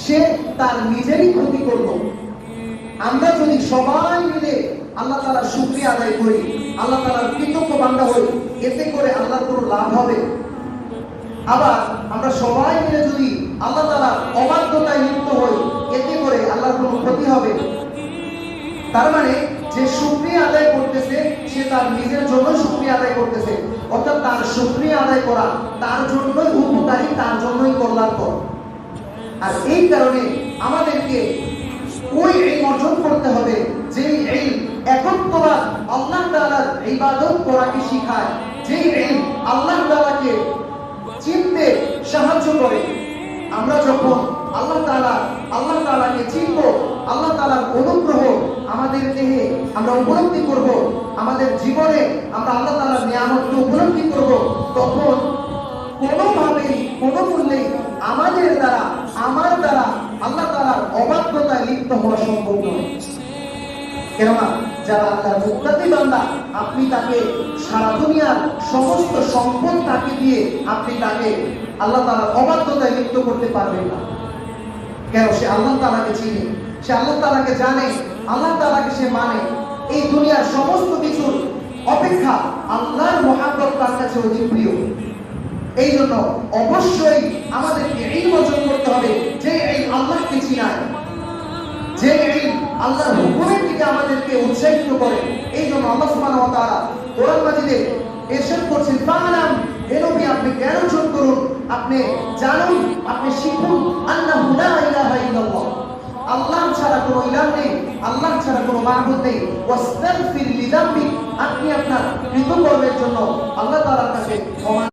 সে তার নিজেরই ক্ষতি করল। আমরা যদি সবাই মিলে আল্লাহ তাআলার শুকরিয়া আদায় করি, আল্লাহ তাআলার কৃতজ্ঞ বান্দা হই, এতে করে আল্লাহর কোনো লাভ হবে? আবার আমরা সবাই মিলে যদি আল্লাহ তাআলার অবাধ্যতায় লিপ্ত হই, এতে করে আল্লাহর কোনো ক্ষতি হবে? তার মানে যে শুকরিয়া আদায় করতেছে সে তার নিজের জন্য শুকরিয়া আদায় করতেছে, অর্থাৎ তার শুকরিয়া আদায় করা তার জন্যই উপকারী, তার জন্যই কল্যাণকর। আর এই কারণে আমাদেরকে ওই ইলম অর্জন করতে হবে যে ইলম একত্ববাদ আল্লাহ তাআলার ইবাদত করাকে শিখায়, যে ইলম আল্লাহ তাআলাকে চিনতে সাহায্য করে। আমরা যখন আল্লাহ তাআলাকে চিনব, আল্লাহ তাআলার অনুগ্রহ আমাদের দেহে আমরা উপলব্ধি করব, আমাদের জীবনে আমরা আল্লাহ তাআলার নিয়ামতকে উপলব্ধি করব, তখন কোনোভাবেই কোনো মূল্যেই আমার দ্বারা আল্লাহ তাআলার অবাধ্যতায় লিপ্ত হওয়া সম্ভব নয়। কেননা যারা আল্লাহর মুত্তাকি বান্দা, আপনি তাকে সারা দুনিয়ার সমস্ত সম্পদ তাকে দিয়ে আপনি তাকে আল্লাহ তাআলার অবাধ্যতায় লিপ্ত করতে পারবেন না। কেন? সে আল্লাহ তাআলাকে চিনে, সে আল্লাহ তাআলাকে জানে, আল্লাহ তাআলাকে সে মানে। এই দুনিয়ার সমস্ত কিছুর অপেক্ষা আল্লাহর মহব্বত তার কাছে অধিক প্রিয়। এই জন্য অবশ্যই আমাদেরকে ইলম অর্জন করতে হবে যে ইলম আল্লাহকে চিনায়, যে ইলম আল্লাহর হুকুমের দিকে আমাদেরকে উৎসাহিত করে। এই জন্য আল্লাহ সুবহানাহু ওয়া তাআলা কোরআন মাজিদে ইরশাদ করছেন, ফা'লাম, হে নবী আপনি জ্ঞান অর্জন করুন, আপনি জানুন, আপনি শিখুন, আন্নাহু লা ইলাহা ইল্লাল্লাহ, আল্লাহ ছাড়া কোনো ইলাহ নেই, আল্লাহ ছাড়া কোনো মাবুদ নেই। ওয়াস্তাগফির লিযামবিক, আপনি আপনার কৃতকর্মের জন্য আল্লাহ তাআলার কাছে ক্ষমা